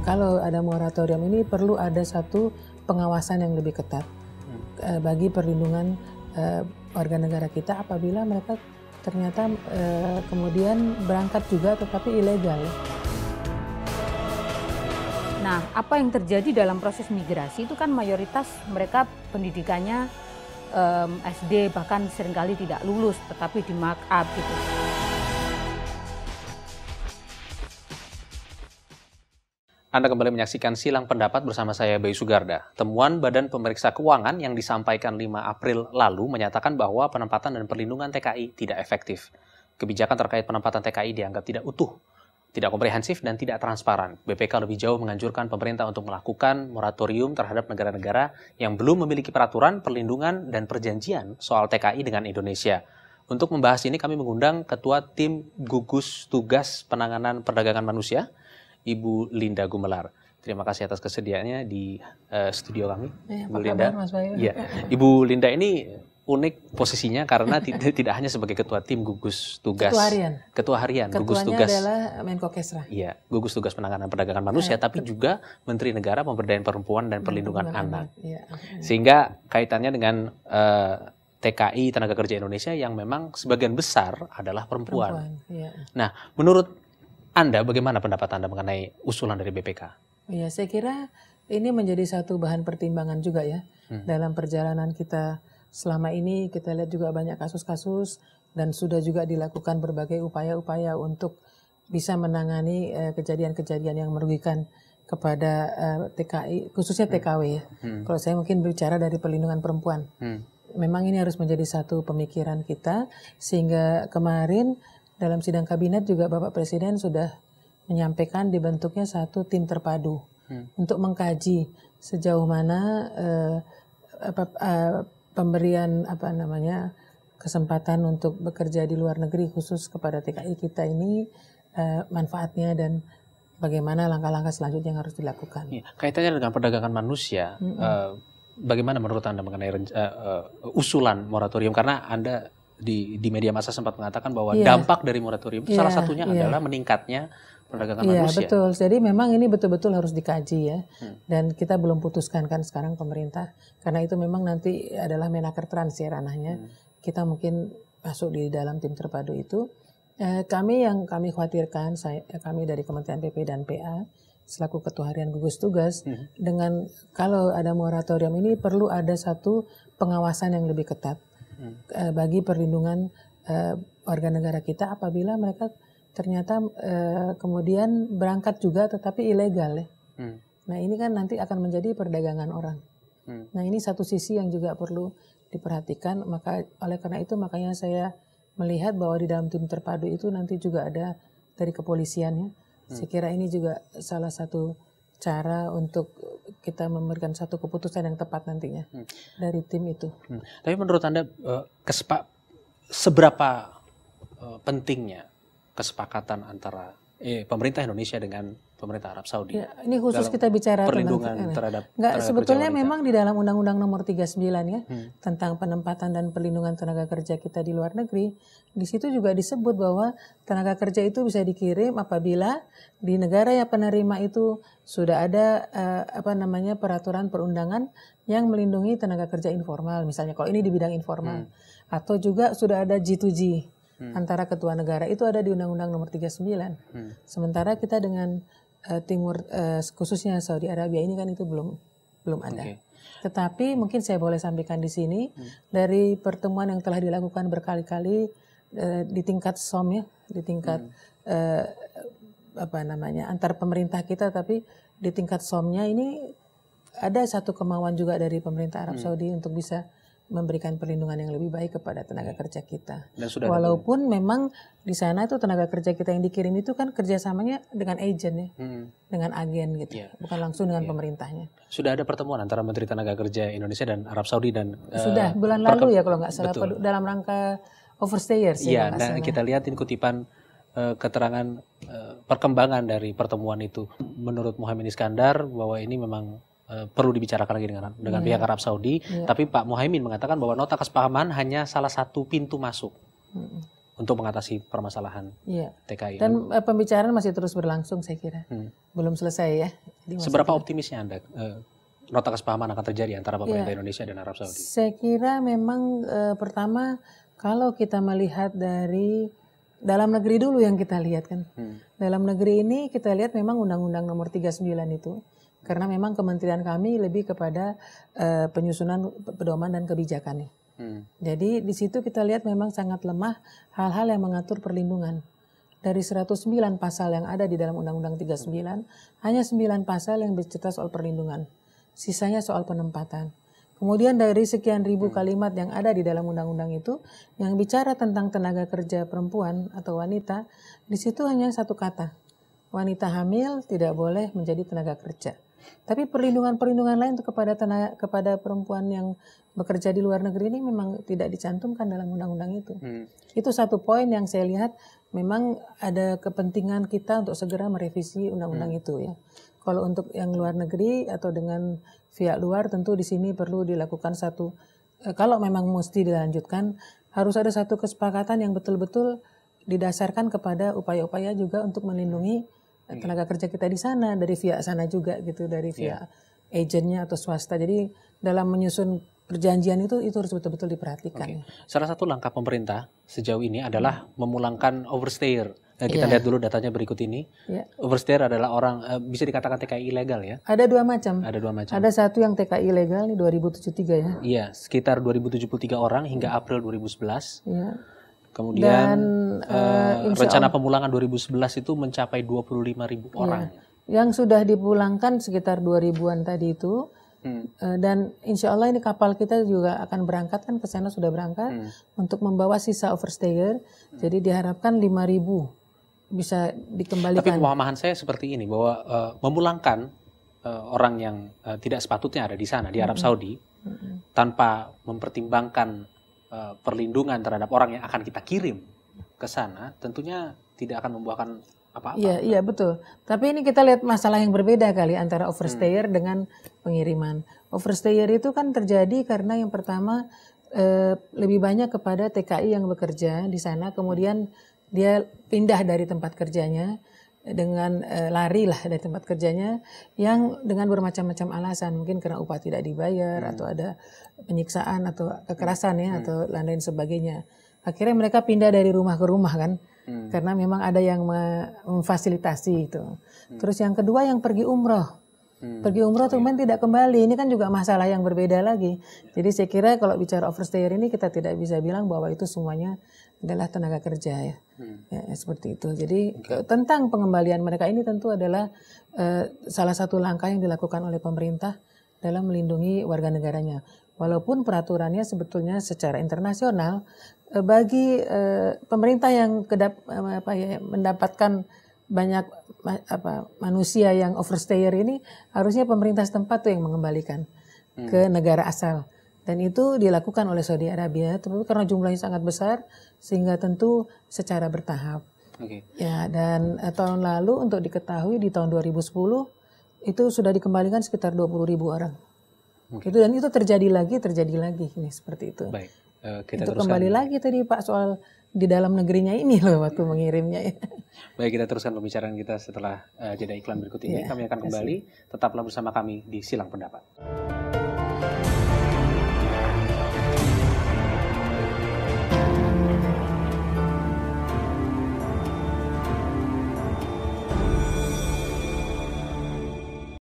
kalau ada moratorium ini perlu ada satu pengawasan yang lebih ketat bagi perlindungan warga negara kita apabila mereka ternyata kemudian berangkat juga tetapi ilegal. Nah, apa yang terjadi dalam proses migrasi itu kan mayoritas mereka pendidikannya SD bahkan seringkali tidak lulus tetapi di mark up gitu. Anda kembali menyaksikan Silang Pendapat bersama saya, Bayu Sugarda. Temuan Badan Pemeriksa Keuangan yang disampaikan 5 April lalu menyatakan bahwa penempatan dan perlindungan TKI tidak efektif. Kebijakan terkait penempatan TKI dianggap tidak utuh, tidak komprehensif, dan tidak transparan. BPK lebih jauh menganjurkan pemerintah untuk melakukan moratorium terhadap negara-negara yang belum memiliki peraturan, perlindungan, dan perjanjian soal TKI dengan Indonesia. Untuk membahas ini kami mengundang Ketua Tim Gugus Tugas Penanganan Perdagangan Manusia, Ibu Linda Gumelar. Terima kasih atas kesediaannya di studio kami, Ibu Linda. Mas Bayu? Ya, Ibu Linda ini unik posisinya karena tidak hanya sebagai Ketua Tim Gugus Tugas Ketua Harian Gugus Tugas adalah Menkokesra. Iya, Gugus Tugas Penanganan Perdagangan Manusia, tapi juga Menteri Negara Pemberdayaan Perempuan dan Perlindungan Anak. Ya. Sehingga kaitannya dengan TKI Tenaga Kerja Indonesia yang memang sebagian besar adalah perempuan. Ya. Nah, menurut Anda, bagaimana pendapat Anda mengenai usulan dari BPK? Ya, saya kira ini menjadi satu bahan pertimbangan juga ya. Dalam perjalanan kita selama ini kita lihat juga banyak kasus-kasus dan sudah juga dilakukan berbagai upaya-upaya untuk bisa menangani kejadian-kejadian yang merugikan kepada TKI, khususnya TKW ya. Kalau saya mungkin bicara dari perlindungan perempuan. Memang ini harus menjadi satu pemikiran kita sehingga kemarin dalam sidang kabinet juga Bapak Presiden sudah menyampaikan dibentuknya satu tim terpadu untuk mengkaji sejauh mana pemberian kesempatan untuk bekerja di luar negeri khusus kepada TKI kita ini manfaatnya dan bagaimana langkah-langkah selanjutnya yang harus dilakukan. Ya, kaitannya dengan perdagangan manusia, bagaimana menurut Anda mengenai usulan moratorium? Karena Anda di media massa sempat mengatakan bahwa dampak dari moratorium itu salah satunya adalah meningkatnya perdagangan manusia. Iya, betul. Jadi memang ini betul-betul harus dikaji ya. Dan kita belum putuskan kan sekarang pemerintah. Karena itu memang nanti adalah Menaker Trans ya ranahnya. Kita mungkin masuk di dalam tim terpadu itu. Kami khawatirkan, kami dari Kementerian PP dan PA, selaku Ketua Harian Gugus Tugas, dengan kalau ada moratorium ini perlu ada satu pengawasan yang lebih ketat. Bagi perlindungan warga negara kita apabila mereka ternyata kemudian berangkat juga tetapi ilegal ya. Nah ini kan nanti akan menjadi perdagangan orang. Nah ini satu sisi yang juga perlu diperhatikan. Maka oleh karena itu makanya saya melihat bahwa di dalam tim terpadu itu nanti juga ada dari kepolisian ya. Saya kira ini juga salah satu cara untuk kita memberikan satu keputusan yang tepat nantinya dari tim itu. Tapi menurut Anda seberapa pentingnya kesepakatan antara pemerintah Indonesia dengan pemerintah Arab Saudi? Ya, ini khusus kita bicara perlindungan terhadap sebetulnya memang di dalam Undang-Undang Nomor 39 ya tentang penempatan dan perlindungan tenaga kerja kita di luar negeri. Di situ juga disebut bahwa tenaga kerja itu bisa dikirim apabila di negara yang penerima itu sudah ada peraturan perundangan yang melindungi tenaga kerja informal, misalnya kalau ini di bidang informal, atau juga sudah ada G2G antara kedua negara, itu ada di Undang-Undang Nomor 39. Sementara kita dengan Timur khususnya Saudi Arabia ini kan itu belum ada. Tetapi mungkin saya boleh sampaikan di sini dari pertemuan yang telah dilakukan berkali-kali di tingkat SOM ya, di tingkat antar pemerintah kita, tapi di tingkat SOM-nya ini ada satu kemauan juga dari pemerintah Arab Saudi untuk bisa memberikan perlindungan yang lebih baik kepada tenaga kerja kita. Walaupun memang di sana itu tenaga kerja kita yang dikirim itu kan kerjasamanya dengan agen ya, dengan agen gitu, bukan langsung dengan pemerintahnya. Sudah ada pertemuan antara Menteri Tenaga Kerja Indonesia dan Arab Saudi dan sudah bulan lalu ya kalau nggak salah dalam rangka overstayers. Iya, dan kita lihatin kutipan keterangan perkembangan dari pertemuan itu. Menurut Muhaimin Iskandar bahwa ini memang perlu dibicarakan lagi dengan pihak Arab Saudi, tapi Pak Muhaimin mengatakan bahwa nota kesepahaman hanya salah satu pintu masuk untuk mengatasi permasalahan TKI. Dan pembicaraan masih terus berlangsung saya kira, belum selesai ya. Seberapa optimisnya Anda nota kesepahaman akan terjadi antara pemerintah Indonesia dan Arab Saudi? Saya kira memang pertama kalau kita melihat dari dalam negeri dulu yang kita lihat kan. Dalam negeri ini kita lihat memang Undang-Undang Nomor 39 itu. Karena memang kementerian kami lebih kepada penyusunan pedoman dan kebijakan nih. Jadi di situ kita lihat memang sangat lemah hal-hal yang mengatur perlindungan. Dari 109 pasal yang ada di dalam Undang-Undang 39, hanya 9 pasal yang bercerita soal perlindungan. Sisanya soal penempatan. Kemudian dari sekian ribu kalimat yang ada di dalam undang-undang itu, yang bicara tentang tenaga kerja perempuan atau wanita, di situ hanya satu kata. Wanita hamil tidak boleh menjadi tenaga kerja. Tapi perlindungan-perlindungan lain untuk kepada perempuan yang bekerja di luar negeri ini memang tidak dicantumkan dalam undang-undang itu. Itu satu poin yang saya lihat memang ada kepentingan kita untuk segera merevisi undang-undang itu ya. Kalau untuk yang luar negeri atau dengan pihak luar tentu di sini perlu dilakukan satu, kalau memang mesti dilanjutkan harus ada satu kesepakatan yang betul-betul didasarkan kepada upaya-upaya juga untuk melindungi tenaga kerja kita di sana, dari pihak sana juga gitu, dari pihak agennya atau swasta. Jadi dalam menyusun perjanjian itu harus betul-betul diperhatikan. Salah satu langkah pemerintah sejauh ini adalah memulangkan overstayer. Kita lihat dulu datanya berikut ini. Overstayer adalah orang bisa dikatakan TKI ilegal ya. Ada dua macam. Ada satu yang TKI ilegal nih 2073 ya. Iya, sekitar 2073 orang hingga April 2011. Iya. Kemudian rencana pemulangan 2011 itu mencapai 25.000 orang. Yang sudah dipulangkan sekitar 2.000-an tadi itu. Dan insya Allah ini kapal kita juga akan berangkat kan ke sana, sudah berangkat untuk membawa sisa overstayer. Jadi diharapkan 5.000 bisa dikembalikan. Tapi pemahaman saya seperti ini bahwa memulangkan orang yang tidak sepatutnya ada di sana di Arab Saudi tanpa mempertimbangkan perlindungan terhadap orang yang akan kita kirim ke sana tentunya tidak akan membuahkan apa-apa. Iya betul. Tapi ini kita lihat masalah yang berbeda kali antara overstayer dengan pengiriman. Overstayer itu kan terjadi karena yang pertama lebih banyak kepada TKI yang bekerja di sana, kemudian dia pindah dari tempat kerjanya dengan lari lah dari tempat kerjanya yang dengan bermacam-macam alasan, mungkin karena upah tidak dibayar atau ada penyiksaan atau kekerasan ya atau lain sebagainya. Akhirnya mereka pindah dari rumah ke rumah kan, karena memang ada yang memfasilitasi itu. Terus yang kedua yang pergi umroh. Pergi umroh kemudian tidak kembali, ini kan juga masalah yang berbeda lagi. Jadi saya kira kalau bicara overstayer ini kita tidak bisa bilang bahwa itu semuanya adalah tenaga kerja ya, seperti itu. Jadi tentang pengembalian mereka ini tentu adalah salah satu langkah yang dilakukan oleh pemerintah dalam melindungi warga negaranya. Walaupun peraturannya sebetulnya secara internasional bagi pemerintah yang mendapatkan banyak manusia yang overstayer ini, harusnya pemerintah setempat tuh yang mengembalikan ke negara asal. Dan itu dilakukan oleh Saudi Arabia, tapi karena jumlahnya sangat besar sehingga tentu secara bertahap. Ya, dan tahun lalu untuk diketahui di tahun 2010 itu sudah dikembalikan sekitar 20.000 orang. Gitu, dan itu terjadi lagi ini seperti itu. Baik, itu kembali lagi tadi Pak soal di dalam negerinya ini loh waktu mengirimnya ya. Baik, kita teruskan pembicaraan kita setelah jeda iklan berikut ini. Kami akan kembali, tetaplah bersama kami di Silang Pendapat.